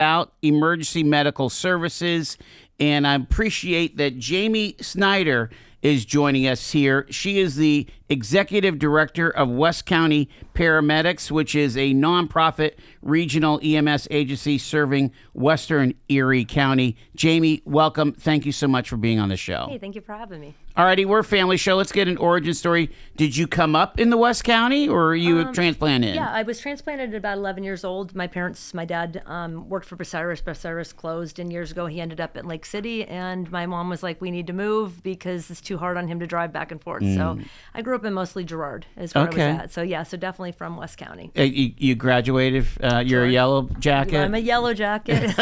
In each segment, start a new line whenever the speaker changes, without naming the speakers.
About emergency medical services, and I appreciate that Jamie Snider is joining us here. She is the executive director of West County Paramedics, which is a nonprofit regional EMS agency serving Western Erie County. Jamie, welcome. Thank you so much for being on the show.
Hey, thank you for having me.
Alrighty, we're a family show. Let's get an origin story. Did you come up in the West County, or are you transplanted?
Yeah, I was transplanted at about 11 years old. My dad worked for Bucyrus. Bucyrus closed, and years ago he ended up in Lake City, and my mom was like, we need to move because it's too hard on him to drive back and forth. So I grew up in mostly Girard is where I was at. So yeah, so definitely from West County.
You graduated, you're a yellow jacket?
I'm a yellow jacket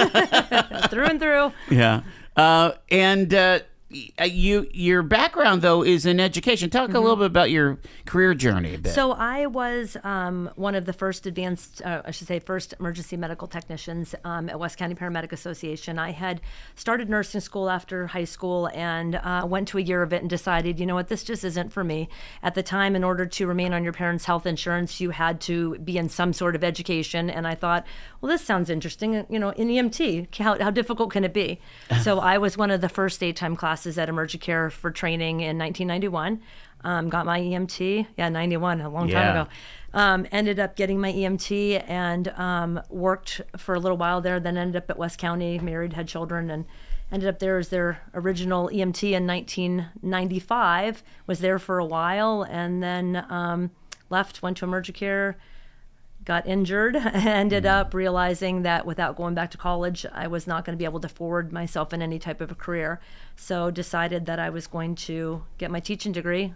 through and through.
Yeah. Your background, though, is in education. Talk a little bit about your career journey a bit.
So I was one of the first first emergency medical technicians at West County Paramedic Association. I had started nursing school after high school and went to a year of it and decided, you know what, this just isn't for me. At the time, in order to remain on your parents' health insurance, you had to be in some sort of education. And I thought, well, this sounds interesting. You know, in EMT, how difficult can it be? So I was one of the first daytime classes at EmergiCare for training in 1991. Got my EMT, 91, a long time ago. Ended up getting my EMT and worked for a little while there, then ended up at West County, married, had children, and ended up there as their original EMT in 1995, was there for a while, and then left, went to EmergiCare, got injured, ended up realizing that without going back to college, I was not going to be able to forward myself in any type of a career. So decided that I was going to get my teaching degree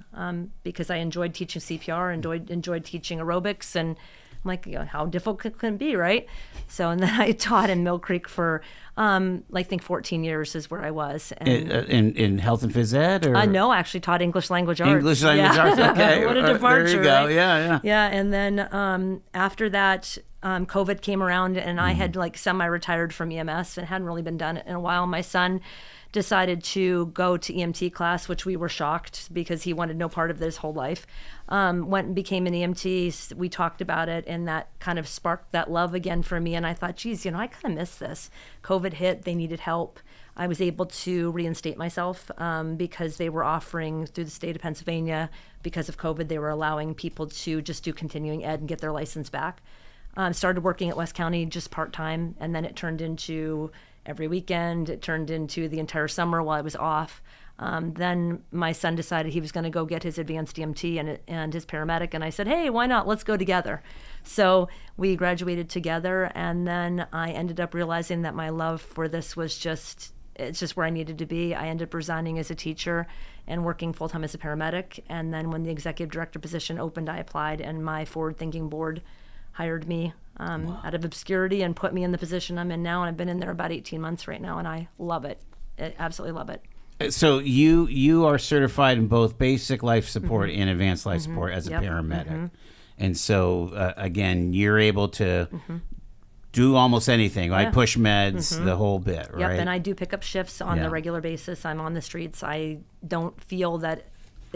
because I enjoyed teaching CPR, enjoyed teaching aerobics, and I'm like, you know, how difficult can it be, right? So, and then I taught in Mill Creek for, I think 14 years is where I was. And
in health and phys ed? Or?
No, I actually taught English language arts.
English language arts, okay.
What a departure,
there you go,
right?
yeah.
Yeah, and then after that, COVID came around, and I had semi-retired from EMS and hadn't really been done it in a while. My son decided to go to EMT class, which we were shocked because he wanted no part of this whole life. Went and became an EMT. We talked about it, and that kind of sparked that love again for me. And I thought, geez, I kind of miss this. COVID hit, they needed help. I was able to reinstate myself because they were offering through the state of Pennsylvania, because of COVID, they were allowing people to just do continuing ed and get their license back. Started working at West County just part-time, and then it turned into every weekend. It turned into the entire summer while I was off. Then my son decided he was going to go get his advanced EMT and his paramedic, and I said, hey, why not? Let's go together. So we graduated together, and then I ended up realizing that my love for this was it's just where I needed to be. I ended up resigning as a teacher and working full-time as a paramedic, and then when the executive director position opened, I applied, and my forward-thinking board hired me out of obscurity and put me in the position I'm in now, and I've been in there about 18 months right now, and I love it. I absolutely love it.
So you are certified in both basic life support and advanced life support as a paramedic. And so, again, you're able to do almost anything, right? Push meds, the whole bit, right?
Yep, and I do pick up shifts on a regular basis. I'm on the streets. I don't feel that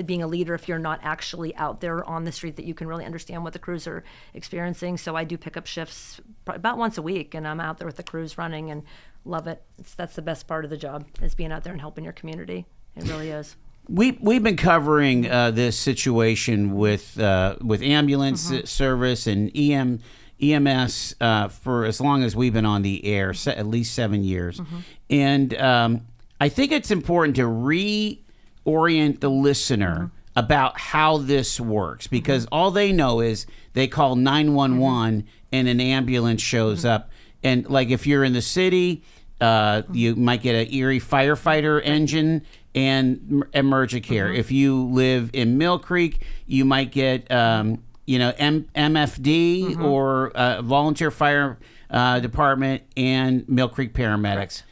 being a leader, if you're not actually out there on the street, that you can really understand what the crews are experiencing. So I do pick up shifts about once a week, and I'm out there with the crews running and love it. That's the best part of the job, is being out there and helping your community. It really is.
We've been covering this situation with ambulance service and EMS for as long as we've been on the air, at least 7 years. And I think it's important to reorient the listener about how this works, because all they know is they call 911 and an ambulance shows up. And like if you're in the city, you might get an Erie firefighter engine and EmergiCare. If you live in Mill Creek, you might get MFD or volunteer fire department and Mill Creek paramedics.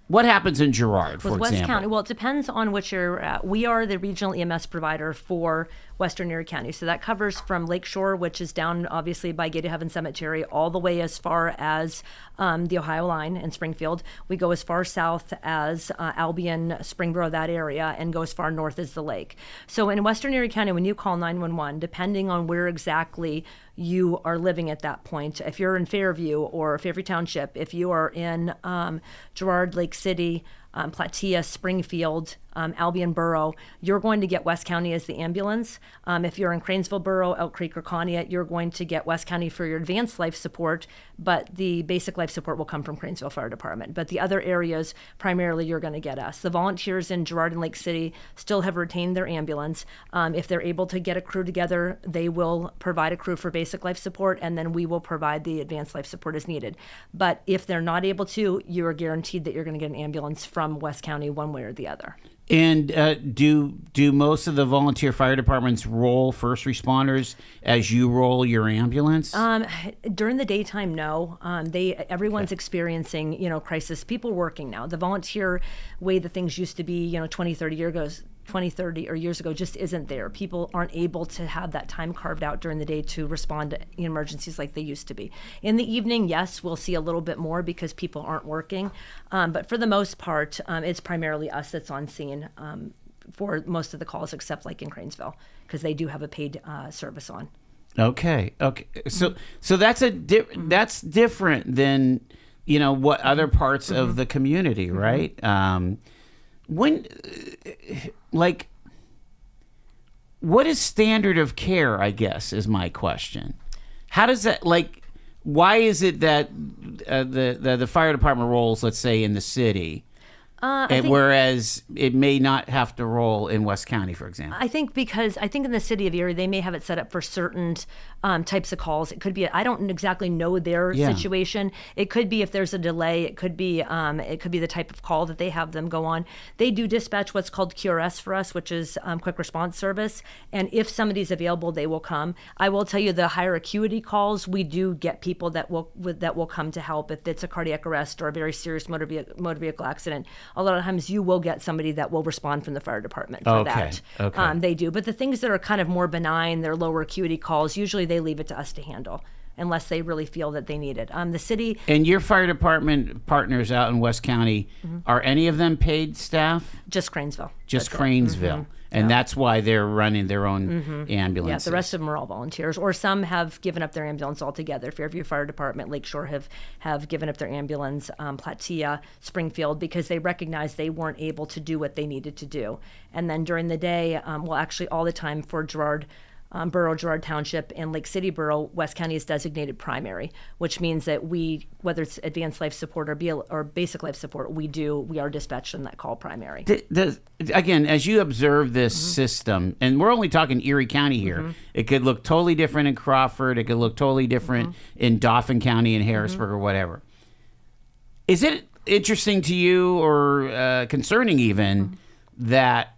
What happens in Girard, for
With
example?
West County, well, it depends on which you're at. We are the regional EMS provider for Western Erie County. So that covers from Lakeshore, which is down obviously by Gate of Heaven Cemetery, all the way as far as the Ohio line in Springfield. We go as far south as Albion, Springboro, that area, and go as far north as the lake. So in Western Erie County, when you call 911, depending on where exactly you are living at that point, if you're in Fairview or Fairview Township, if you are in Girard, Lake City, Platia, Springfield, Albion Borough, you're going to get West County as the ambulance. If you're in Cranesville Borough, Elk Creek, or Conneaut, you're going to get West County for your advanced life support, but the basic life support will come from Cranesville Fire Department. But the other areas, primarily, you're going to get us. The volunteers in Girard and Lake City still have retained their ambulance. If they're able to get a crew together, they will provide a crew for basic life support, and then we will provide the advanced life support as needed. But if they're not able to, you are guaranteed that you're going to get an ambulance from West County one way or the other.
And do most of the volunteer fire departments roll first responders as you roll your ambulance?
During the daytime, no. Everyone's experiencing, crisis. People working now. The volunteer way that things used to be, 20, 30 years ago just isn't there. People aren't able to have that time carved out during the day to respond to emergencies like they used to be. In the evening, yes, we'll see a little bit more because people aren't working. But for the most part, it's primarily us that's on scene for most of the calls, except like in Cranesville, because they do have a paid service on.
Okay. So that's that's different than what other parts of the community, right? What is standard of care, I guess, is my question. How does that, why is it that the fire department rolls, let's say, in the city, whereas it may not have to roll in West County, for example?
I think in the city of Erie, they may have it set up for certain types of calls. It could be, I don't exactly know their situation. It could be if there's a delay. It could be the type of call that they have them go on. They do dispatch what's called QRS for us, which is quick response service. And if somebody's available, they will come. I will tell you, the higher acuity calls, we do get people that will come to help. If it's a cardiac arrest or a very serious motor vehicle accident, a lot of times you will get somebody that will respond from the fire department for that.
Okay.
They do. But the things that are kind of more benign, they're lower acuity calls, usually they leave it to us to handle unless they really feel that they need it. The city...
And your fire department partners out in West County, are any of them paid staff?
Just Cranesville.
Just Cranesville. And that's why they're running their own ambulances.
Yeah, the rest of them are all volunteers, or some have given up their ambulance altogether. Fairview Fire Department, Lakeshore have given up their ambulance, Platia, Springfield, because they recognized they weren't able to do what they needed to do. And then during the day, actually all the time for Girard Borough, Girard Township, and Lake City Borough, West County is designated primary, which means that we, whether it's advanced life support or basic life support, we are dispatched in that call primary.
Again, as you observe this system, and we're only talking Erie County here, it could look totally different in Crawford, it could look totally different in Dauphin County and Harrisburg or whatever. Is it interesting to you or concerning even that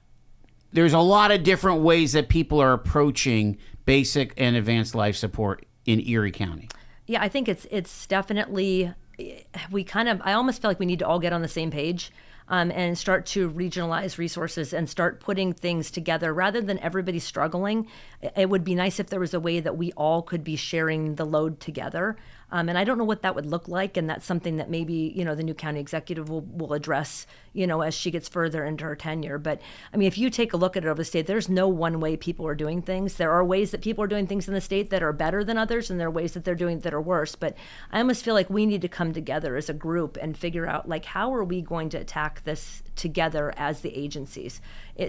there's a lot of different ways that people are approaching basic and advanced life support in Erie County?
Yeah, I think it's definitely, I almost feel like we need to all get on the same page and start to regionalize resources and start putting things together rather than everybody struggling. It would be nice if there was a way that we all could be sharing the load together. And I don't know what that would look like, and that's something that maybe, the new county executive will address, as she gets further into her tenure. But, I mean, if you take a look at it over the state, there's no one way people are doing things. There are ways that people are doing things in the state that are better than others, and there are ways that they're doing that are worse. But I almost feel like we need to come together as a group and figure out, how are we going to attack this together as the agencies?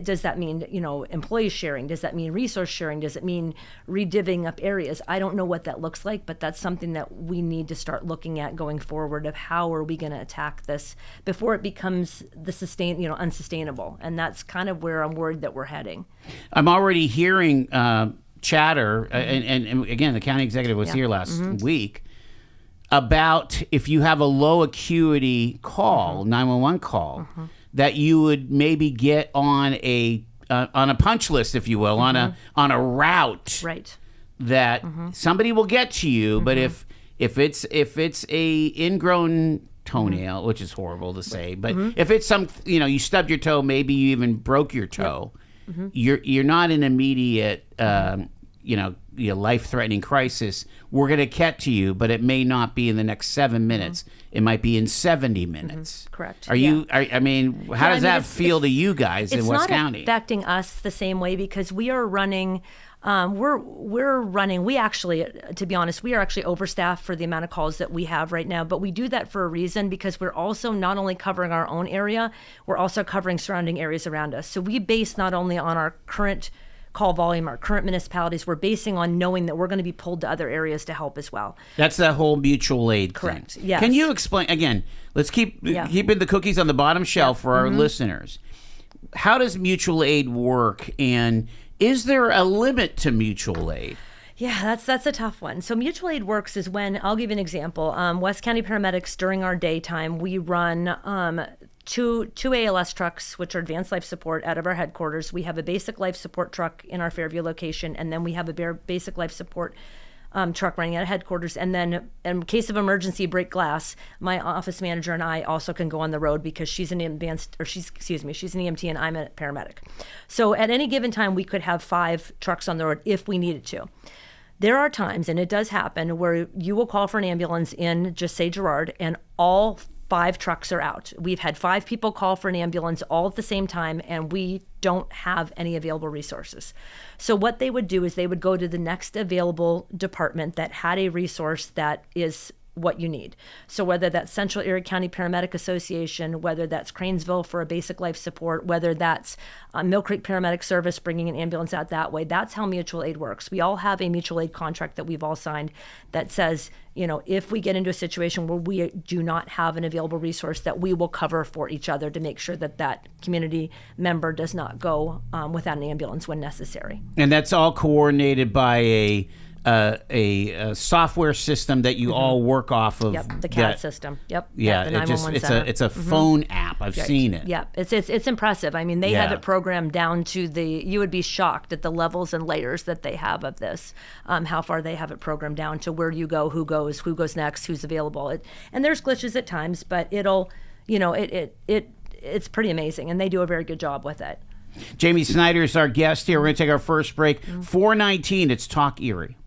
Does that mean, employee sharing? Does that mean resource sharing? Does it mean redivvying up areas? I don't know what that looks like, but that's something that we need to start looking at going forward, of how are we going to attack this before it becomes unsustainable. And that's kind of where I'm worried that we're heading.
I'm already hearing chatter, and again, the county executive was here last week, about if you have a low acuity call, 911 call, that you would maybe get on a punch list, if you will, on a route,
right? That
somebody will get to you, but if it's a ingrown toenail, which is horrible to say, but if it's you stubbed your toe, maybe you even broke your toe, you're not an immediate life-threatening crisis. We're going to get to you, but it may not be in the next 7 minutes. It might be in 70 minutes.
Correct.
How does that feel to you guys in West County?
It's not affecting us the same way because we are running. We actually, to be honest, we are actually overstaffed for the amount of calls that we have right now. But we do that for a reason because we're also not only covering our own area, we're also covering surrounding areas around us. So we base not only on our current call volume, our current municipalities, we're basing on knowing that we're going to be pulled to other areas to help as well.
That's that whole mutual aid
Correct.
thing.
Yes.
Can you explain, again, let's keeping the cookies on the bottom shelf for our listeners. How does mutual aid work, and is there a limit to mutual aid?
Yeah, that's a tough one. So mutual aid works is when, I'll give you an example. West County paramedics, during our daytime, we run two ALS trucks, which are advanced life support, out of our headquarters. We have a basic life support truck in our Fairview location, and then we have a basic life support truck running out of headquarters. And then in case of emergency, break glass, my office manager and I also can go on the road because she's an EMT and I'm a paramedic. So at any given time, we could have 5 trucks on the road if we needed to. There are times, and it does happen, where you will call for an ambulance in, just say Girard, and all 5 trucks are out. We've had 5 people call for an ambulance all at the same time, and we don't have any available resources. So what they would do is they would go to the next available department that had a resource that is what you need. So whether that's Central Erie County Paramedic Association, whether that's Cranesville for a basic life support, whether that's Mill Creek Paramedic Service bringing an ambulance out that way, that's how mutual aid works. We all have a mutual aid contract that we've all signed that says, if we get into a situation where we do not have an available resource, that we will cover for each other to make sure that that community member does not go without an ambulance when necessary.
And that's all coordinated by a software system that you all work off of.
Yep, the CAD system. Yep.
Yeah,
the 911 center.
it's a phone app. I've seen it.
Yeah, it's impressive. I mean, they have it programmed down to you would be shocked at the levels and layers that they have of this. How far they have it programmed down to where you go, who goes next, who's available. And there's glitches at times, but it's pretty amazing, and they do a very good job with it.
Jamie Snider is our guest here. We're going to take our first break. 4:19. It's Talk Erie.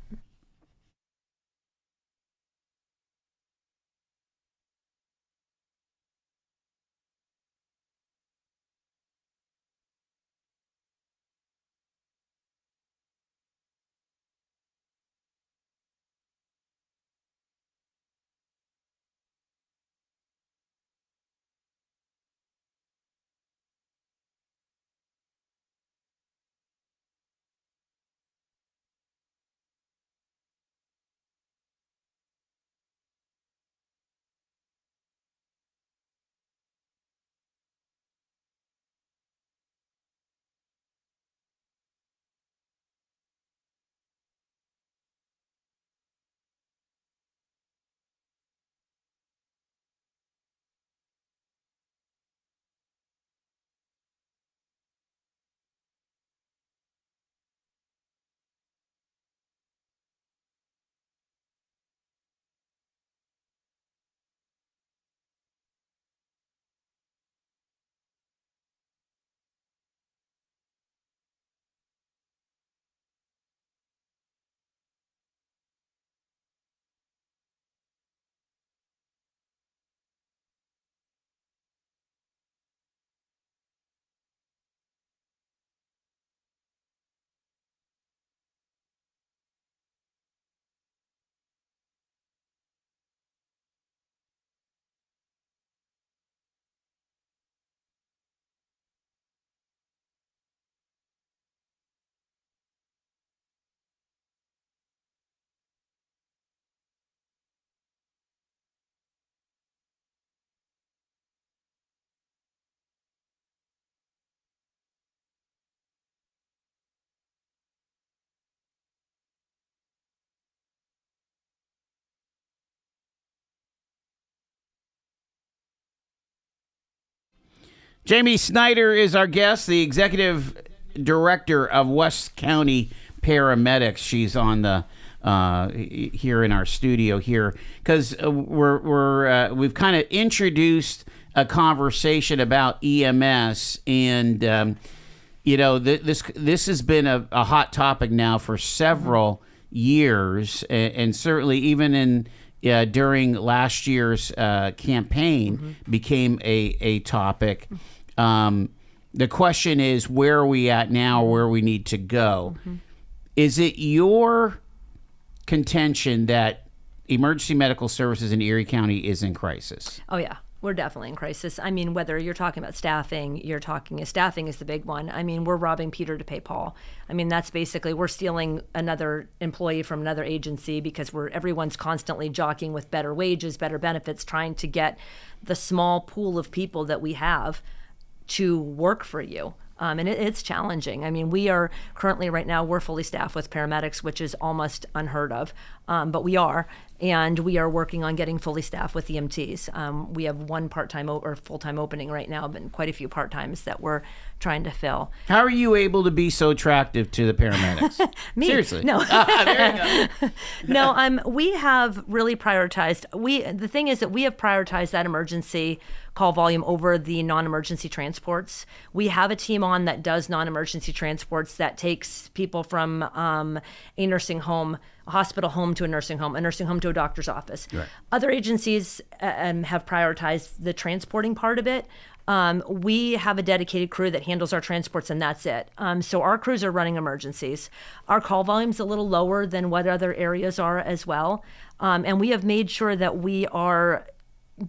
Jamie Snider is our guest, the executive director of West County Paramedics. She's on the here in our studio here because we've kind of introduced a conversation about EMS, and this has been a hot topic now for several years, and certainly even in during last year's campaign became a topic. The question is, where are we at now? Where we need to go? Is it your contention that emergency medical services in Erie County is in crisis?
Oh, yeah. We're definitely in crisis. I mean, whether you're talking about staffing, staffing is the big one. I mean, we're robbing Peter to pay Paul. I mean, that's basically, we're stealing another employee from another agency because everyone's constantly jockeying with better wages, better benefits, trying to get the small pool of people that we have to work for you. And it's challenging. I mean, we are currently right now, we're fully staffed with paramedics, which is almost unheard of, but we are. And we are working on getting fully staffed with EMTs. We have one part-time or full-time opening right now, but quite a few part-times that we're trying to fill.
How are you able to be so attractive to the paramedics?
Me?
Seriously.
No.
There you go.
No, we have really prioritized. The thing is that we have prioritized that emergency call volume over the non-emergency transports. We have a team on that does non-emergency transports that takes people from a nursing home, a hospital home to a nursing home to a doctor's office.
Right.
Other agencies have prioritized the transporting part of it. We have a dedicated crew that handles our transports, and that's it. So our crews are running emergencies. Our call volume's a little lower than what other areas are as well. And we have made sure that we are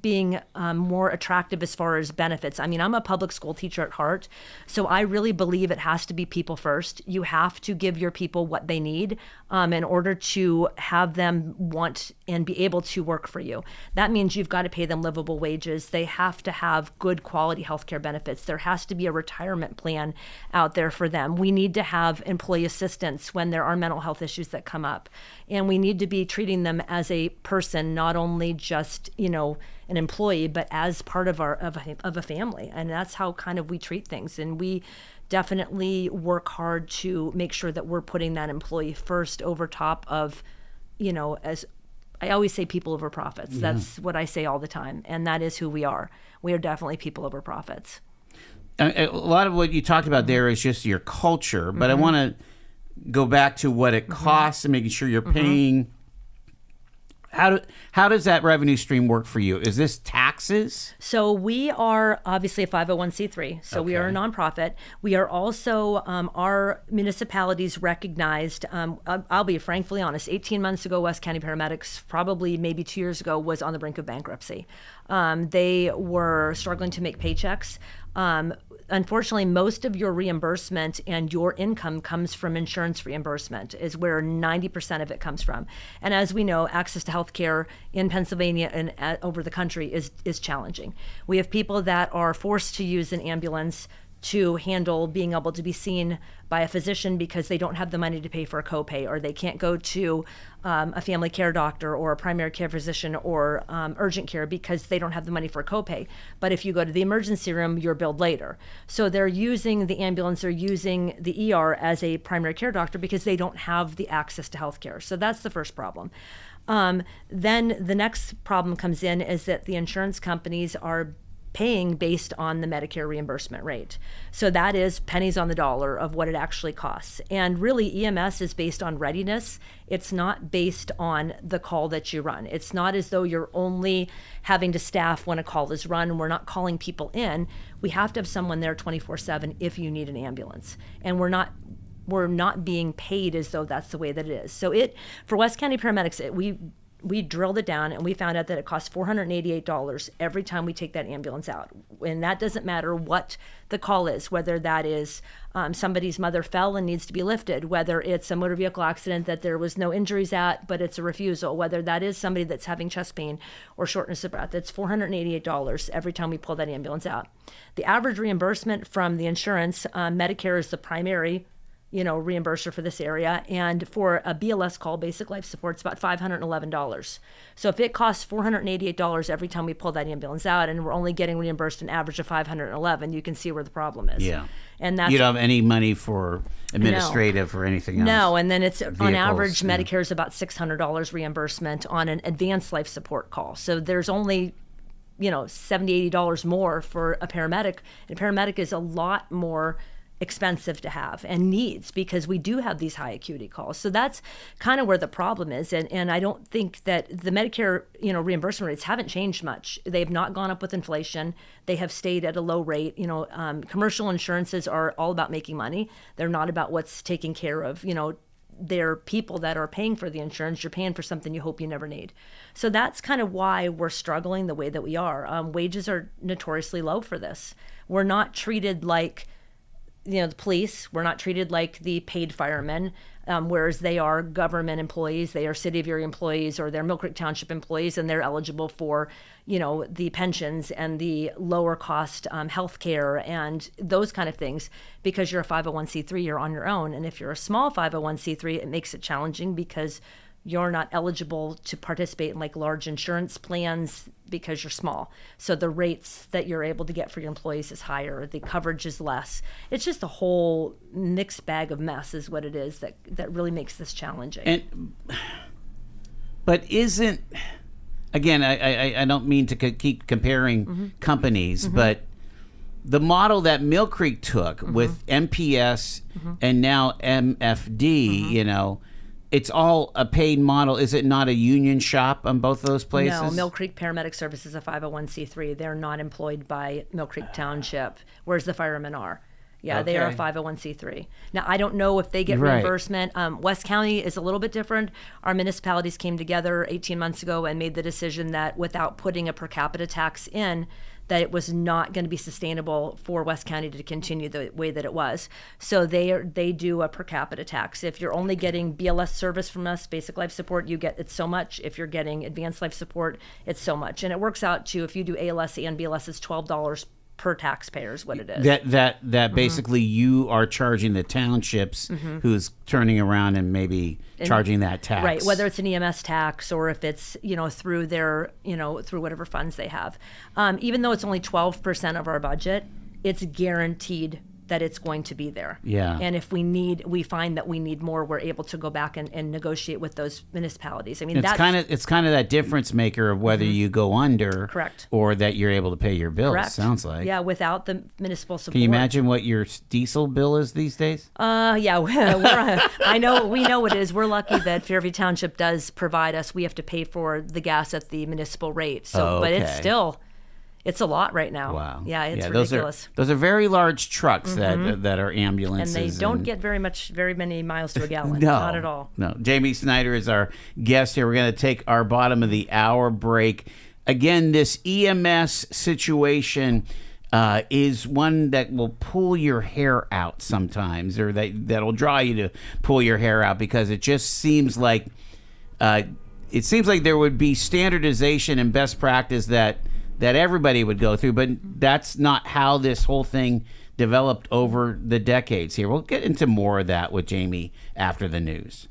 being more attractive as far as benefits. I mean, I'm a public school teacher at heart, so I really believe it has to be people first. You have to give your people what they need in order to have them want and be able to work for you. That means you've got to pay them livable wages. They have to have good quality healthcare benefits. There has to be a retirement plan out there for them. We need to have employee assistance when there are mental health issues that come up. And we need to be treating them as a person, not only just, an employee, but as part of a family. And that's how kind of we treat things. And we definitely work hard to make sure that we're putting that employee first over top of, as I always say, people over profits. Yeah. That's what I say all the time. And that is who we are. We are definitely people over profits.
A lot of what you talked about there is just your culture, but I want to go back to what it costs and making sure you're paying. How does that revenue stream work for you? Is this taxes?
So we are obviously a 501c3, so we are a nonprofit. We are also, our municipalities recognized, I'll be frankly honest, 18 months ago, West County Paramedics, probably maybe 2 years ago, was on the brink of bankruptcy. They were struggling to make paychecks. Unfortunately, most of your reimbursement and your income comes from insurance reimbursement, is where 90% of it comes from. And as we know, access to health care in Pennsylvania and over the country is challenging. We have people that are forced to use an ambulance to handle being able to be seen by a physician because they don't have the money to pay for a copay, or they can't go to a family care doctor or a primary care physician or urgent care because they don't have the money for a copay. But if you go to the emergency room, you're billed later. So they're using the ambulance or using the ER as a primary care doctor because they don't have the access to health care. So that's the first problem. Then the next problem comes in is that the insurance companies are paying based on the Medicare reimbursement rate. So that is pennies on the dollar of what it actually costs. And really, EMS is based on readiness. It's not based on the call that you run. It's not as though you're only having to staff when a call is run. We're not calling people in. We have to have someone there 24/7 if you need an ambulance. And we're not being paid as though that's the way that it is. So for West County Paramedics, we drilled it down and we found out that it costs $488 every time we take that ambulance out. And that doesn't matter what the call is, whether that is somebody's mother fell and needs to be lifted, whether it's a motor vehicle accident that there was no injuries at, but it's a refusal, whether that is somebody that's having chest pain or shortness of breath. It's $488 every time we pull that ambulance out. The average reimbursement from the insurance, Medicare is the primary reimburser for this area. And for a BLS call, basic life support, it's about $511. So if it costs $488 every time we pull that ambulance out and we're only getting reimbursed an average of $511, you can see where the problem is.
Yeah.
And that's,
you don't have any money for administrative or anything else.
No, and then it's on average, Medicare is about $600 reimbursement on an advanced life support call. So there's only $70, $80 more for a paramedic. And a paramedic is a lot more expensive to have and needs because we do have these high acuity calls. So that's kind of where the problem is. And I don't think that the Medicare, reimbursement rates haven't changed much. They have not gone up with inflation. They have stayed at a low rate. Commercial insurances are all about making money. They're not about what's taking care of, they're people that are paying for the insurance. You're paying for something you hope you never need. So that's kind of why we're struggling the way that we are. Wages are notoriously low for this. We're not treated like the police. We're not treated like the paid firemen, whereas they are government employees. They are City of Erie employees, or they're Mill Creek Township employees, and they're eligible for, the pensions and the lower cost health care and those kind of things. Because you're a 501c3, you're on your own. And if you're a small 501c3, it makes it challenging because you're not eligible to participate in like large insurance plans because you're small. So the rates that you're able to get for your employees is higher. The coverage is less. It's just a whole mixed bag of mess is what it is that really makes this challenging.
But isn't, again, I don't mean to keep comparing companies, but the model that Mill Creek took with MPS and now MFD, it's all a paid model. Is it not a union shop on both of those places?
No, Mill Creek Paramedic Service is a 501c3. They're not employed by Mill Creek Township, whereas the firemen are. Yeah, they are a 501c3. Now, I don't know if they get reimbursement. West County is a little bit different. Our municipalities came together 18 months ago and made the decision that without putting a per capita tax in, that it was not going to be sustainable for West County to continue the way that it was. So they do a per capita tax. If you're only getting BLS service from us, basic life support, it's so much. If you're getting advanced life support, it's so much. And it works out to, if you do ALS and BLS, it's $12 per taxpayer is what it is.
That basically you are charging the townships who's turning around and maybe charging that tax.
Right, whether it's an EMS tax or if it's, through their, through whatever funds they have. Even though it's only 12% of our budget, it's guaranteed that it's going to be there.
Yeah.
And if we find that we need more, we're able to go back and negotiate with those municipalities. I mean,
it's kind of that difference maker of whether you go under,
correct,
or that you're able to pay your bills.
Correct.
Sounds like.
Yeah, without the municipal support.
Can you imagine what your diesel bill is these days?
Yeah, we know what it is. We're lucky that Fairview Township does provide us. We have to pay for the gas at the municipal rate. So, but it's still. It's a lot right now.
Wow.
Yeah, it's ridiculous.
Those are very large trucks that are ambulances.
And they don't get very many miles to a gallon.
No,
not at all.
No. Jamie Snider is our guest here. We're going to take our bottom of the hour break. Again, this EMS situation is one that will pull your hair out sometimes, or that'll draw you to pull your hair out, because it just seems like there would be standardization and best practice that everybody would go through, but that's not how this whole thing developed over the decades here. We'll get into more of that with Jamie after the news.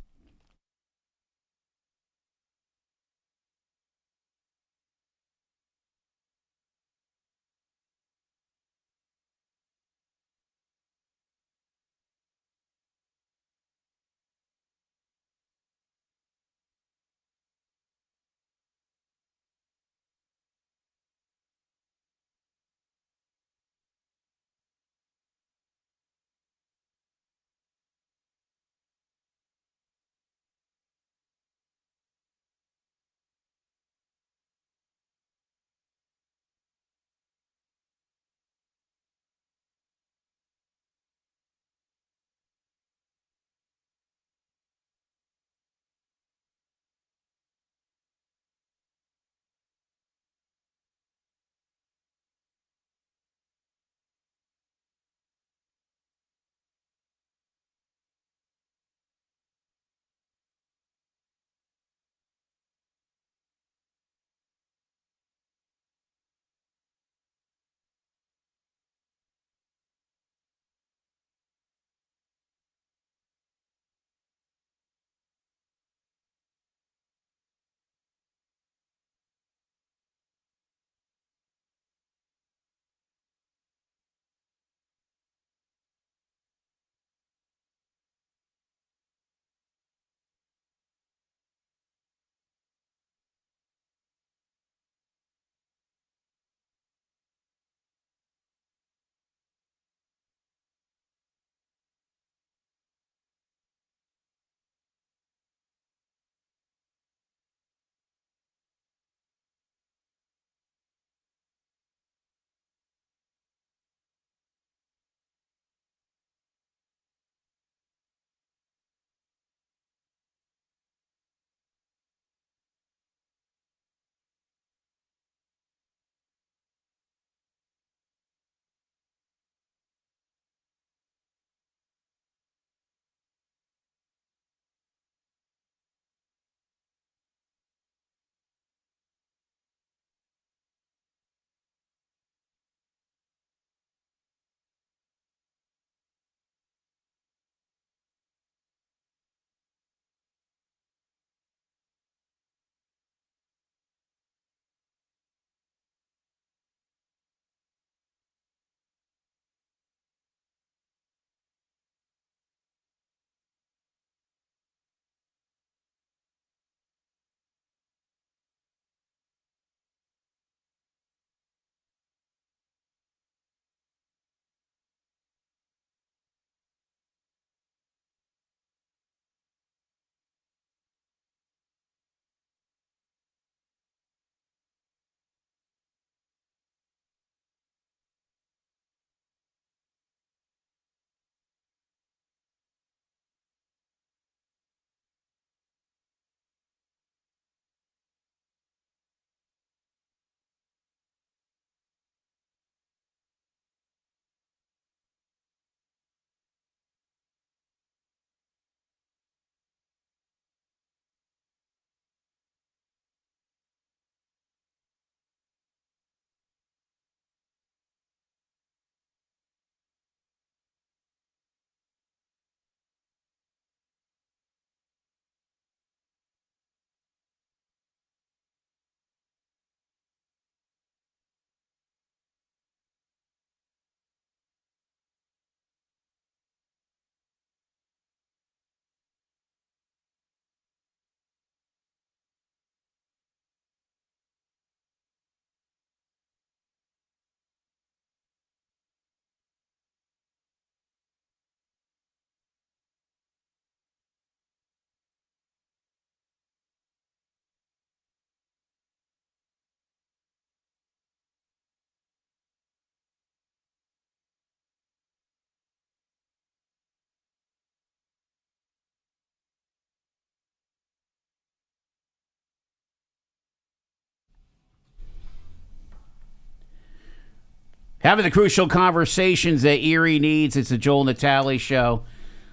Having the crucial conversations that Erie needs. It's the Joel Natale Show.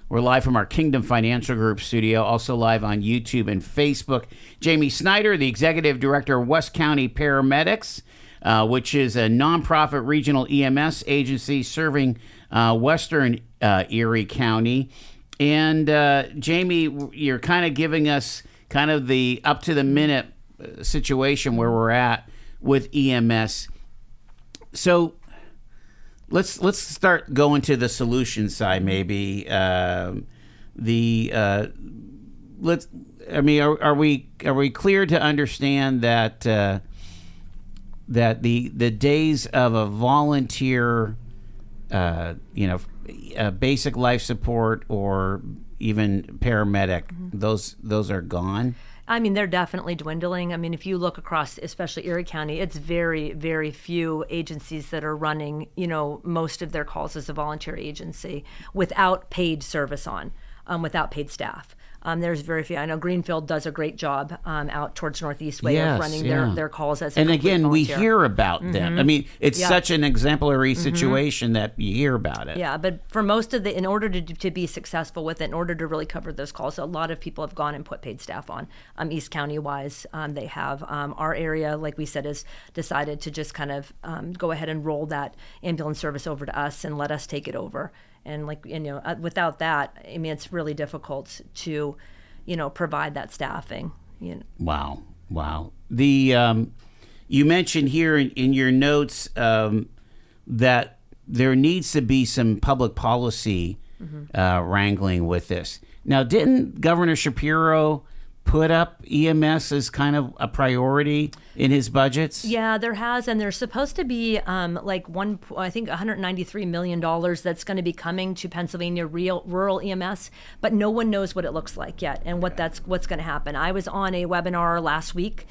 We're live from our Kingdom Financial Group studio, also live on YouTube and Facebook. Jamie Snider, the Executive Director of West County Paramedics, which is a nonprofit regional EMS agency serving Western Erie County. And Jamie, you're kind of giving us kind of the up-to-the-minute situation where we're at with EMS. So let's start going to the solution side, maybe. Are we clear to understand that that the days of a volunteer, basic life support or even paramedic, those are gone?
I mean, they're definitely dwindling. I mean, if you look across, especially Erie County, it's very, very few agencies that are running, most of their calls as a volunteer agency without paid service without paid staff. There's very few. I know Greenfield does a great job out towards Northeast Way of running their calls as a
and
complete
again,
volunteer.
we hear about them. I mean, it's such an exemplary situation that you hear about it.
Yeah, but for most of in order to be successful with it, in order to really cover those calls, a lot of people have gone and put paid staff on. East County wise, they have. Our area, like we said, has decided to just kind of go ahead and roll that ambulance service over to us and let us take it over. And without that, I mean, it's really difficult to, provide that staffing.
Wow. The you mentioned here in your notes that there needs to be some public policy wrangling with this. Now, didn't Governor Shapiro put up EMS as kind of a priority in his budgets?
Yeah, there has, and there's supposed to be $193 million that's going to be coming to Pennsylvania rural EMS, but no one knows what it looks like yet and what's going to happen. I was on a webinar last week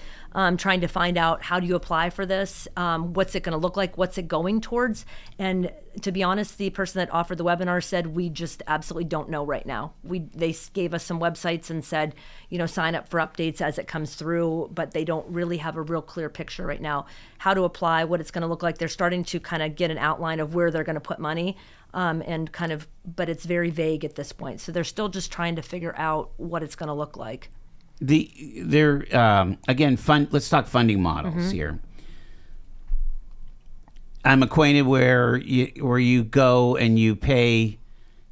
trying to find out how do you apply for this, what's it going to look like, what's it going towards, and to be honest, the person that offered the webinar said we just absolutely don't know right now. They gave us some websites and said, sign up for updates as it comes through, but they don't really have a real clear picture right now how to apply, what it's going to look like. They're starting to kind of get an outline of where they're going to put money, but it's very vague at this point. So they're still just trying to figure out what it's going to look like.
Let's talk funding models here. I'm acquainted where you go and you pay,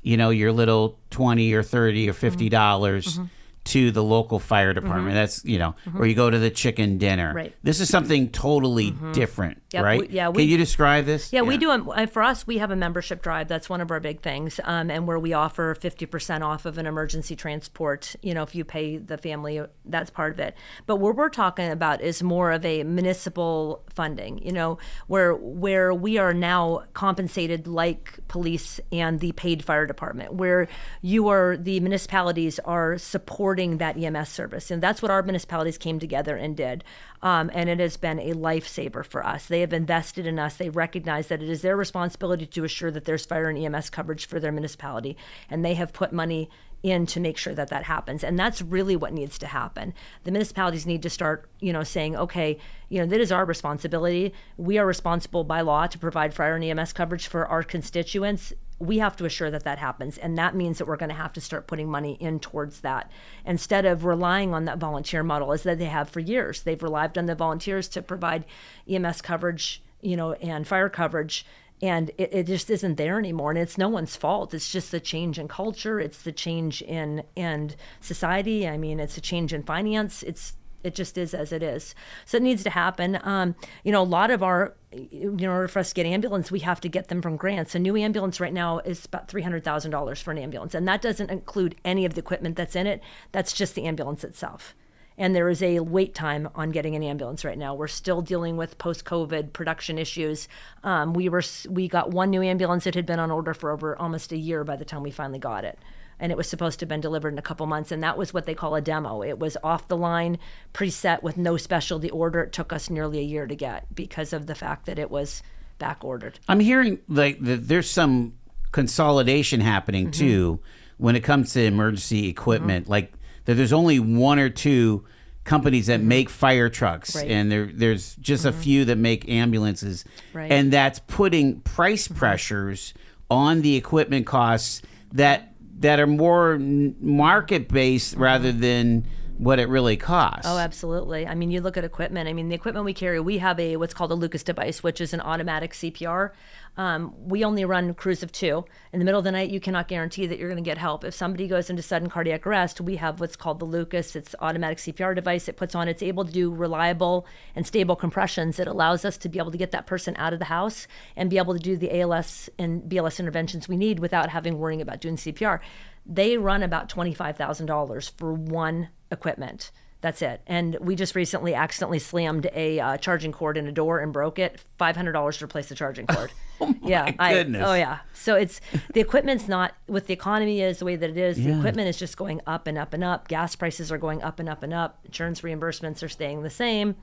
your little $20 or $30 or $50 to the local fire department. That's, or you go to the chicken dinner.
Right.
This is something totally different, right? Can you describe this?
Yeah, we do. For us, we have a membership drive. That's one of our big things, and where we offer 50% off of an emergency transport. If you pay the family, that's part of it. But what we're talking about is more of a municipal funding. Where we are now compensated like police and the paid fire department, where the municipalities are supporting that EMS service. And that's what our municipalities came together and did. And it has been a lifesaver for us. They have invested in us. They recognize that it is their responsibility to assure that there's fire and EMS coverage for their municipality. And they have put money in to make sure that happens. And that's really what needs to happen. The municipalities need to start, saying, okay, that is our responsibility. We are responsible by law to provide fire and EMS coverage for our constituents. We have to assure that happens. And that means that we're going to have to start putting money in towards that instead of relying on that volunteer model as that they have for years. They've relied on the volunteers to provide EMS coverage, and fire coverage. And it just isn't there anymore. And it's no one's fault. It's just the change in culture. It's the change in society. I mean, it's a change in finance. It just is as it is. So it needs to happen. A lot of our, in order for us to get ambulance, we have to get them from grants. A new ambulance right now is about $300,000 for an ambulance. And that doesn't include any of the equipment that's in it. That's just the ambulance itself. And there is a wait time on getting an ambulance right now. We're still dealing with post-COVID production issues. We got one new ambulance that had been on order for over almost a year by the time we finally got it. And it was supposed to have been delivered in a couple months. And that was what they call a demo. It was off the line, preset with no specialty order. It took us nearly a year to get because of the fact that it was back ordered.
I'm hearing there's some consolidation happening too when it comes to emergency equipment. Like that there's only one or two companies that make fire trucks,
Right.
and there's just a few that make ambulances,
Right.
and that's putting price pressures on the equipment costs that are more market based rather than what it really costs.
Oh, absolutely. I mean, you look at equipment. I mean, the equipment we carry, we have what's called a Lucas device, which is an automatic CPR. We only run crews of 2. In the middle of the night, you cannot guarantee that you're going to get help. If somebody goes into sudden cardiac arrest, we have what's called the Lucas. It's automatic CPR device. It puts on, it's able to do reliable and stable compressions. It allows us to be able to get that person out of the house and be able to do the ALS and BLS interventions we need without having worrying about doing CPR. They run about $25,000 for one equipment. That's it. And we just recently accidentally slammed a charging cord in a door and broke it. $500 to replace the charging cord.
Oh my goodness.
Oh yeah. So it's the equipment's not with the economy is the way that it is. The equipment is just going up and up and up. Gas prices are going up and up and up. Insurance reimbursements are staying the same.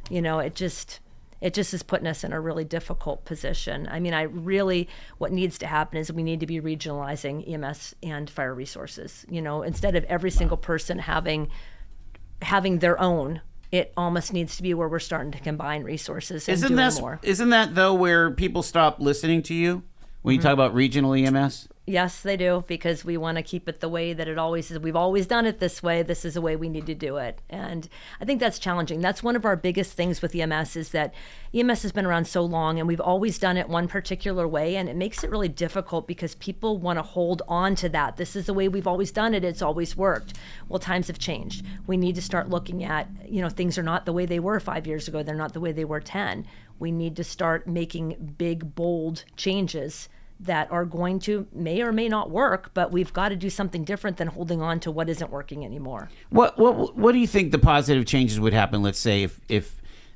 You know, it just is putting us in a really difficult position. I mean, what needs to happen is we need to be regionalizing EMS and fire resources. You know, instead of every single person having their own, it almost needs to be where we're starting to combine resources and do more.
Isn't that though where people stop listening to you when you talk about regional EMS?
Yes, they do, because we want to keep it the way that it always is. We've always done it this way. This is the way we need to do it. And I think that's challenging. That's one of our biggest things with EMS is that EMS has been around so long and we've always done it one particular way. And it makes it really difficult because people want to hold on to that. This is the way we've always done it. It's always worked. Well, times have changed. We need to start looking at, things are not the way they were 5 years ago. They're not the way they were 10. We need to start making big, bold changes that are going to may or may not work, but we've got to do something different than holding on to what isn't working anymore.
What do you think the positive changes would happen? Let's say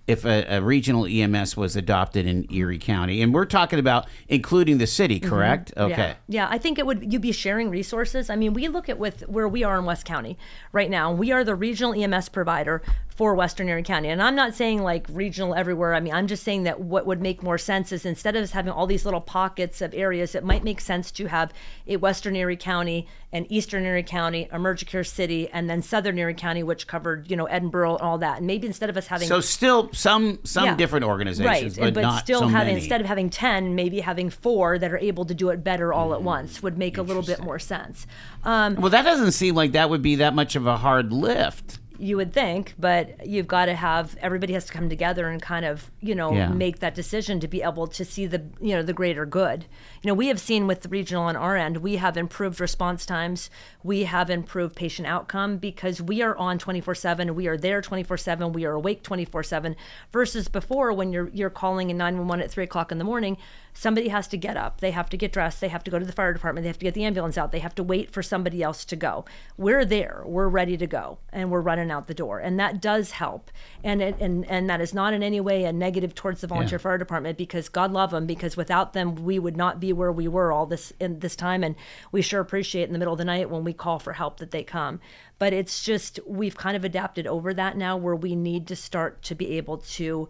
if a regional EMS was adopted in Erie County, and we're talking about including the city, correct? Okay.
Yeah, I think you'd be sharing resources. I mean, we look at with where we are in West County right now. We are the regional EMS provider for Western Erie County. And I'm not saying like regional everywhere. I mean, I'm just saying that what would make more sense is instead of us having all these little pockets of areas, it might make sense to have a Western Erie County, an Eastern Erie County, a Emergicare City, and then Southern Erie County, which covered, Edinburgh and all that. And maybe instead of us having...
So still some different organizations,
right,
but not
still
so many.
Instead of having 10, maybe having 4 that are able to do it better all at once would make a little bit more sense.
Well, that doesn't seem like that would be that much of a hard lift.
You would think, but you've got to have, everybody has to come together and kind of, make that decision to be able to see the, the greater good. We have seen with the regional on our end, we have improved response times. We have improved patient outcome because we are on 24/7. We are there 24/7. We are awake 24/7 versus before when you're calling in 911 at 3:00 in the morning, somebody has to get up. They have to get dressed. They have to go to the fire department. They have to get the ambulance out. They have to wait for somebody else to go. We're there. We're ready to go. And we're running out the door. And that does help. And that is not in any way a negative towards the volunteer fire department because God love them, because without them, we would not be where we were all this time. And we sure appreciate in the middle of the night when we call for help that they come. But it's just, we've kind of adapted over that now where we need to start to be able to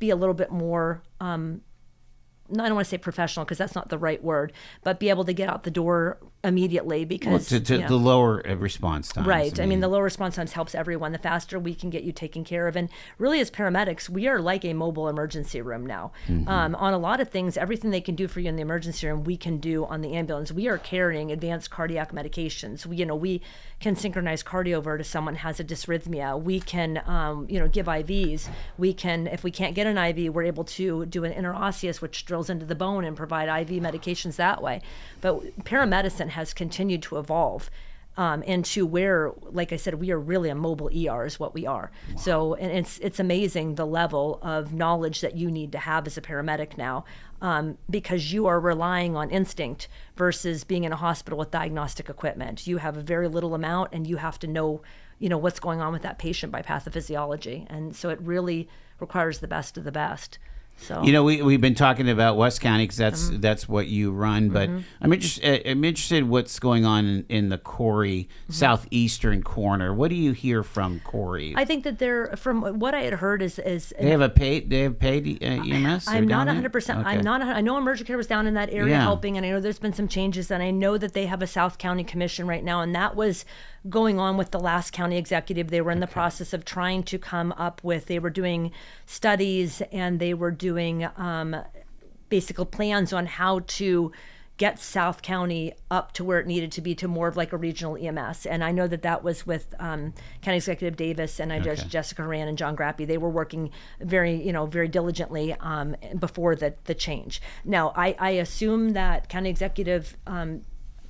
be a little bit more I don't want to say professional because that's not the right word, but be able to get out the door immediately because
the lower response times.
Right. I mean, the lower response times helps everyone. The faster we can get you taken care of. And really as paramedics, we are like a mobile emergency room now. On a lot of things, everything they can do for you in the emergency room, we can do on the ambulance. We are carrying advanced cardiac medications. We can synchronize cardio to someone who has a dysrhythmia. We can, give IVs. We can, if we can't get an IV, we're able to do an interosseous, which drills into the bone and provide IV medications that way. But paramedicine has continued to evolve into where, like I said, we are really a mobile ER is what we are. Wow. So, and it's amazing the level of knowledge that you need to have as a paramedic now, because you are relying on instinct versus being in a hospital with diagnostic equipment. You have a very little amount and you have to know, what's going on with that patient by pathophysiology. And so it really requires the best of the best. So.
We've been talking about West County because that's what you run, but I'm interested what's going on in the Corey southeastern corner. What do you hear from Corey?
I think that from what I had heard is
they have paid EMS.
I'm not 100%. Okay. I know Emergicare was down in that area helping, and I know there's been some changes, and I know that they have a South County commission right now, and that was going on with the last county executive. They were in the process of trying to come up with, they were doing studies and they were doing basic plans on how to get South County up to where it needed to be, to more of like a regional EMS. And I know that was with County Executive Davis and Jessica Horan and John Grappy. They were working very diligently before the change. Now, I assume that County Executive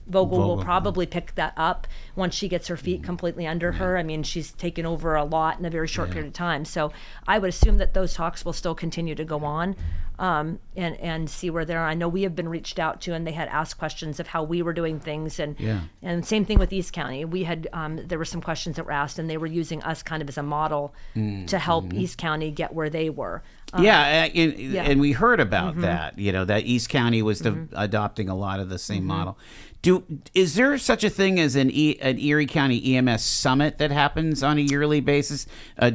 Vogel will probably pick that up once she gets her feet completely under her. I mean, she's taken over a lot in a very short period of time. So I would assume that those talks will still continue to go on and see where they're. I know we have been reached out to, and they had asked questions of how we were doing things. And same thing with East County. We had, there were some questions that were asked, and they were using us kind of as a model to help East County get where they were.
And we heard about that, that East County was adopting a lot of the same model. Is there such a thing as an Erie County EMS summit that happens on a yearly basis?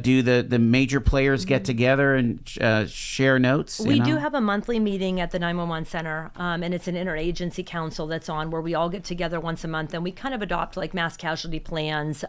Do the major players get together and share notes?
We do have a monthly meeting at the 911 center, and it's an interagency council that's on, where we all get together once a month and we kind of adopt like mass casualty plans.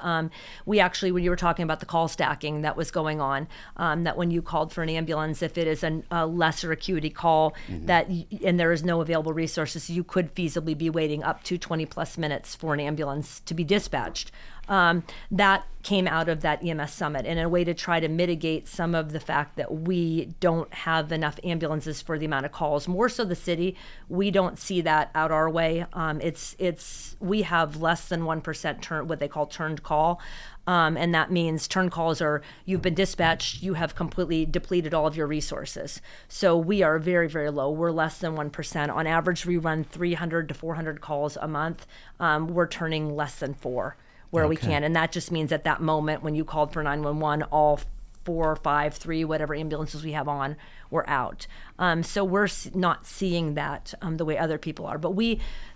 We actually, when you were talking about the call stacking that was going on, that when you called for an ambulance, if it is a lesser acuity call and there is no available resources, you could feasibly be waiting up to 20 plus minutes for an ambulance to be dispatched. That came out of that EMS summit, and a way to try to mitigate some of the fact that we don't have enough ambulances for the amount of calls. More so the city, we don't see that out our way. We have less than 1% what they call turned call. And that means turn calls are, you've been dispatched, you have completely depleted all of your resources. So we are very, very low. We're less than 1%. On average, we run 300 to 400 calls a month. We're turning less than 4 where we can. And that just means at that moment when you called for 911, all 4, 5, 3, whatever ambulances we have on, were out. So we're not seeing that the way other people are. But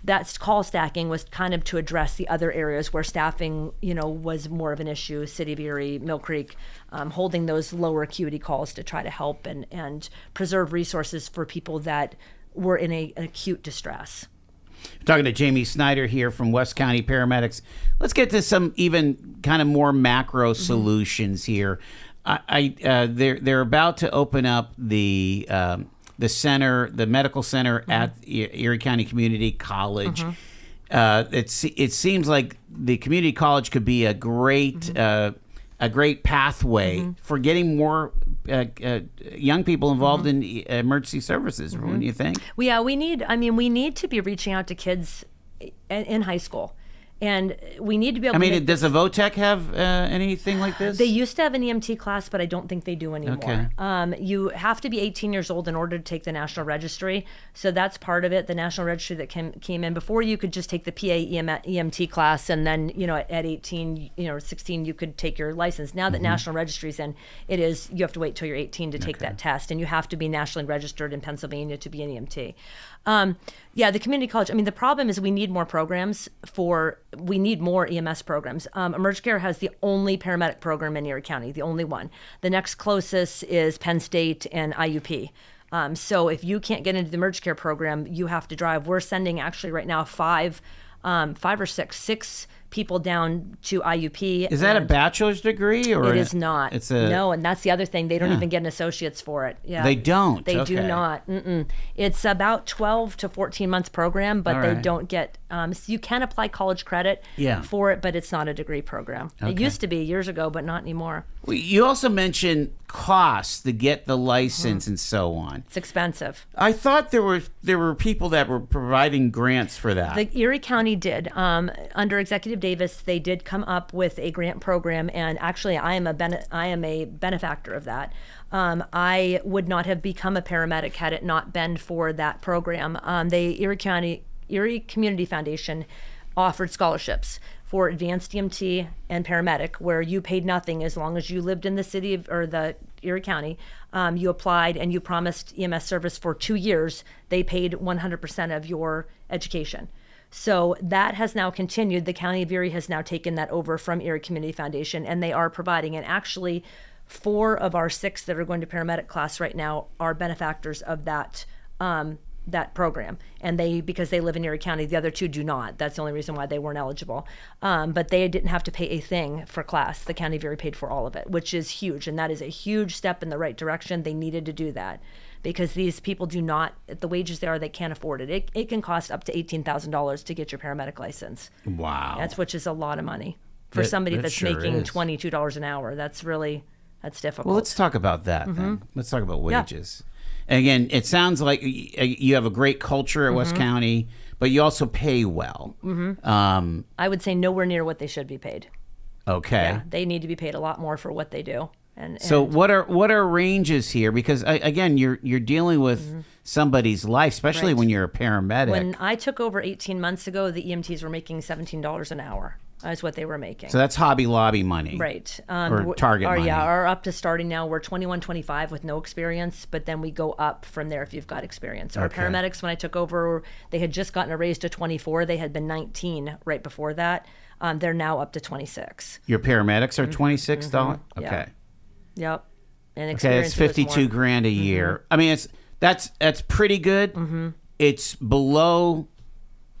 that call stacking was kind of to address the other areas where staffing, was more of an issue. City of Erie, Mill Creek, holding those lower acuity calls to try to help and preserve resources for people that were in an acute distress.
I'm talking to Jamie Snider here from West County Paramedics. Let's get to some even kind of more macro solutions here. They're about to open up the center, the medical center at Erie County Community College. It seems like the community college could be a great pathway for getting more young people involved in emergency services. Wouldn't you think?
We need to be reaching out to kids in high school. And we need to be able to
does a VOTEC have anything like this?
They used to have an EMT class, but I don't think they do anymore.
Okay.
You have to be 18 years old in order to take the National Registry. So that's part of it, the National Registry that came in. Before, you could just take the PA EMT class, and then, at 18, 16, you could take your license. Now that National Registry's in, you have to wait till you're 18 to take that test, and you have to be nationally registered in Pennsylvania to be an EMT. The community college, the problem is we need more programs we need more EMS programs. Emergent Care has the only paramedic program in Erie County, the only one. The next closest is Penn State and IUP. So if you can't get into the Emergent Care program, you have to drive. We're sending actually right now six people down to IUP.
Is that a bachelor's degree? Or
it is not. No, and that's the other thing. They don't even get an associate's for it. Yeah,
they don't.
They do not. It's about 12 to 14 months program, but they don't get. So you can apply college credit for it, but it's not a degree program. It used to be years ago, but not anymore.
Well, you also mentioned costs to get the license and so on.
It's expensive.
I thought there were people that were providing grants for that.
The Erie County did. Under Executive Davis, they did come up with a grant program, and actually I am a benefactor of that. I would not have become a paramedic had it not been for that program. The Erie Community Foundation offered scholarships for advanced EMT and paramedic, where you paid nothing as long as you lived in the city or the Erie County. You applied and you promised EMS service for 2 years. They paid 100% of your education. So that has now continued. The County of Erie has now taken that over from Erie Community Foundation, and they are providing. And actually, 4 of our 6 that are going to paramedic class right now are benefactors of that that program, and because they live in Erie County, the other two do not. That's the only reason why they weren't eligible. But they didn't have to pay a thing for class. The County of Erie paid for all of it, which is huge, and that is a huge step in the right direction. They needed to do that because these people do not, at the wages they can't afford it. It can cost up to $18,000 to get your paramedic license.
Wow.
Which is a lot of money for somebody that's
sure
making
is.
$22 an hour. That's difficult.
Well, let's talk about that then. Let's talk about wages. Again, it sounds like you have a great culture at West County, but you also pay well.
I would say nowhere near what they should be paid.
Okay.
Yeah, they need to be paid a lot more for what they do.
So what are ranges here? Because again, you're dealing with somebody's life, especially
Right.
when you're a paramedic.
When I took over 18 months ago, the EMTs were making $17 an hour. Is what they were making.
So that's Hobby Lobby money.
Right.
Or Target money.
Yeah, or up to starting now, we're 21, 25 with no experience, but then we go up from there if you've got experience. Our
Okay.
paramedics, when I took over, they had just gotten a raise to 24. They had been 19 right before that. They're now up to 26.
Your paramedics are $26?
Yeah.
Okay.
Yep. And
Okay,
experience
it's 52 grand a year. I mean, that's pretty good. It's below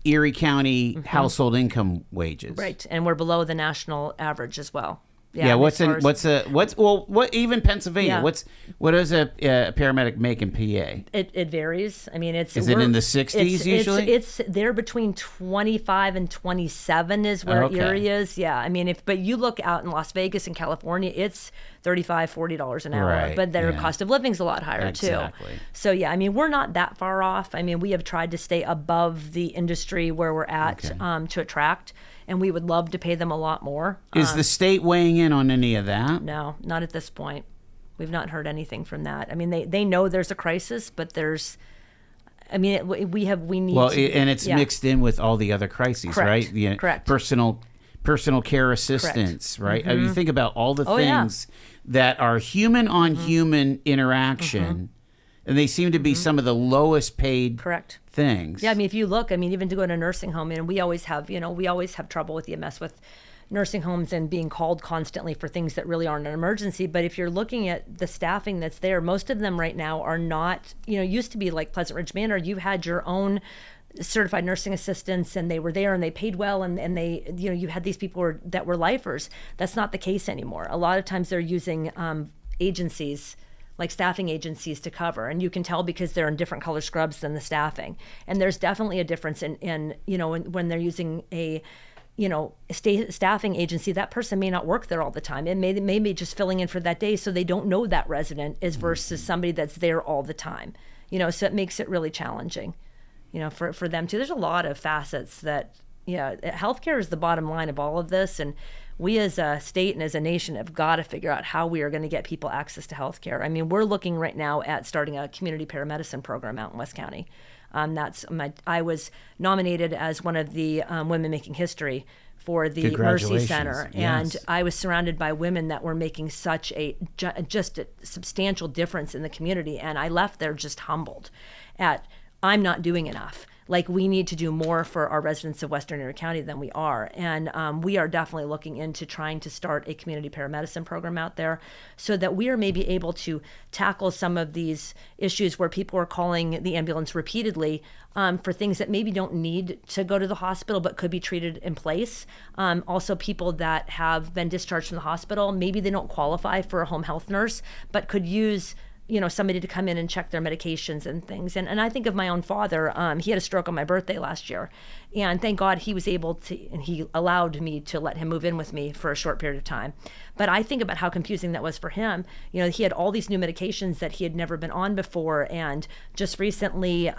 Erie County household income wages.
Right, and we're below the national average as well.
Yeah,
as far as-
what even Pennsylvania?
Yeah.
What does a paramedic make in PA?
It varies. I mean,
Is it in the 60s usually?
It's there between 25 and 27 is where
Okay.
Erie is. Yeah, I mean, but you look out in Las Vegas and California, it's $35, $40 an hour.
Right,
But their
yeah.
cost of living's a lot higher
Exactly.
too. So yeah, I mean, we're not that far off. I mean, we have tried to stay above the industry where we're at to attract, and we would love to pay them a lot more.
Is the state weighing in on any of that?
No, not at this point. We've not heard anything from that. I mean, they know there's a crisis, but we need.
Well,
to,
and it's
yeah.
mixed in with all the other crises,
Correct.
right? The
Correct.
personal care assistance, right? I mean, you think about all the
yeah.
things that are human on human interaction, and they seem to be some of the lowest paid
Correct.
things.
Yeah, I mean, if you look, I mean, even to go to a nursing home, and we always have trouble with EMS with nursing homes and being called constantly for things that really aren't an emergency. But if you're looking at the staffing that's there, most of them right now are not, used to be like Pleasant Ridge Manor. You had your own certified nursing assistants and they were there and they paid well and they, you had these people that were lifers. That's not the case anymore. A lot of times they're using agencies, like staffing agencies, to cover, and you can tell because they're in different color scrubs than the staffing. And there's definitely a difference in when they're using a staffing agency, that person may not work there all the time. It may be just filling in for that day, so they don't know that resident is versus somebody that's there all the time. So it makes it really challenging, for them too. There's a lot of facets that, healthcare is the bottom line of all of this, and we as a state and as a nation have got to figure out how we are going to get people access to healthcare. I mean, we're looking right now at starting a community paramedicine program out in West County. I was nominated as one of the women making history for the Mercy Center, and
Yes.
I was surrounded by women that were making such just a substantial difference in the community, and I left there just humbled at I'm not doing enough. Like, we need to do more for our residents of Western Erie County than we are. And we are definitely looking into trying to start a community paramedicine program out there so that we are maybe able to tackle some of these issues where people are calling the ambulance repeatedly for things that maybe don't need to go to the hospital but could be treated in place. Also, people that have been discharged from the hospital, maybe they don't qualify for a home health nurse but could use somebody to come in and check their medications and things. And I think of my own father. He had a stroke on my birthday last year. And thank God he was able to, and he allowed me to let him move in with me for a short period of time. But I think about how confusing that was for him. He had all these new medications that he had never been on before. And just recently,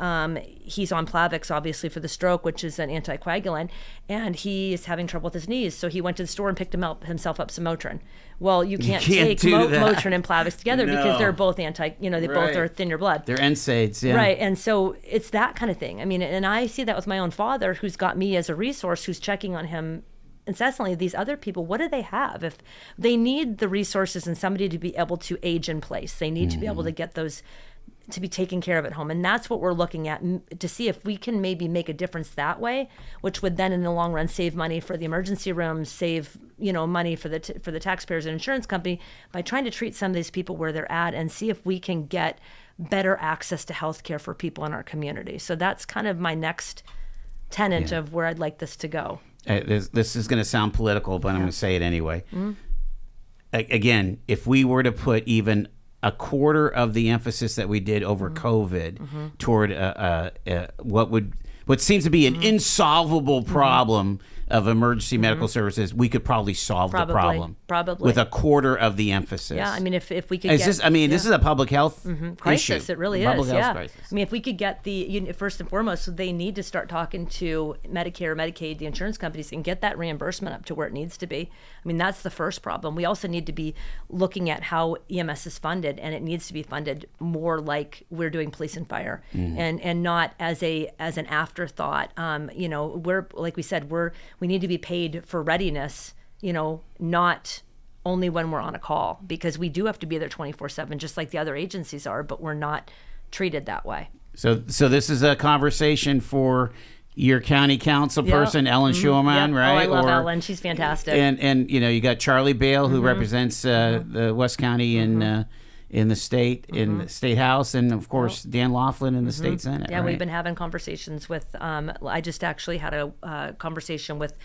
he's on Plavix, obviously, for the stroke, which is an anticoagulant. And he is having trouble with his knees. So he went to the store and picked himself up some Motrin. Well, you can't take Motrin and Plavix together because they're both they both are thin your blood.
They're NSAIDs, yeah.
Right, and so it's that kind of thing. I mean, and I see that with my own father, who's got me as a resource, who's checking on him incessantly. These other people, what do they have? If they need the resources and somebody to be able to age in place, they need to be able to get those to be taken care of at home. And that's what we're looking at to see if we can maybe make a difference that way, which would then in the long run save money for the emergency rooms, save money for the taxpayers and insurance company by trying to treat some of these people where they're at and see if we can get better access to healthcare for people in our community. So that's kind of my next tenet of where I'd like this to go.
This is going to sound political, but I'm going to say it anyway. Again, if we were to put even a quarter of the emphasis that we did over COVID toward what seems to be an insolvable problem of emergency medical services, we could probably solve the problem.
Probably.
With a quarter of the emphasis.
Yeah, I mean, if we could
this is a public health
crisis.
issue.
It really
public
is.
Health crisis.
I mean, if we could get first and foremost, they need to start talking to Medicare, Medicaid, the insurance companies, and get that reimbursement up to where it needs to be. I mean, that's the first problem. We also need to be looking at how EMS is funded, and it needs to be funded more like we're doing police and fire, and not as an afterthought. We're, like we said, we need to be paid for readiness, not only when we're on a call, because we do have to be there 24/7, just like the other agencies are, but we're not treated that way.
So this is a conversation for your county council person, Ellen Schulman, right?
Oh, I love Ellen. She's fantastic.
And you got Charlie Bale, who represents the West County in the state, in the state house, and of course Dan Laughlin in the state senate.
Yeah,
right?
we've been having conversations with. I just actually had a conversation with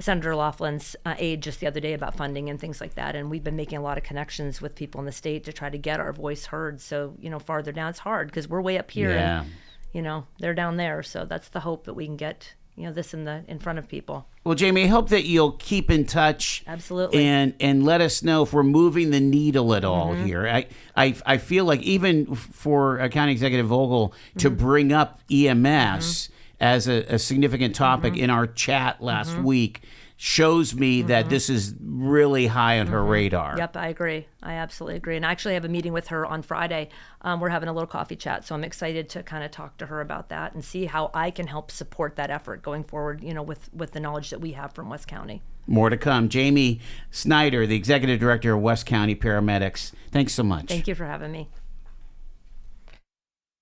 Senator Laughlin's aide just the other day about funding and things like that, and we've been making a lot of connections with people in the state to try to get our voice heard. So farther down it's hard because we're way up here, and they're down there. So that's the hope that we can get this in front of people.
Well, Jamie, I hope that you'll keep in touch.
Absolutely.
And let us know if we're moving the needle at all here. I feel like even for County Executive Vogel to bring up EMS as a significant topic in our chat last week shows me that this is really high on her radar.
Yep, I agree. I absolutely agree. And I actually have a meeting with her on Friday. We're having a little coffee chat, so I'm excited to kind of talk to her about that and see how I can help support that effort going forward, with the knowledge that we have from West County.
More to come. Jamie Snider, the Executive Director of West County Paramedics. Thanks so much.
Thank you for having me.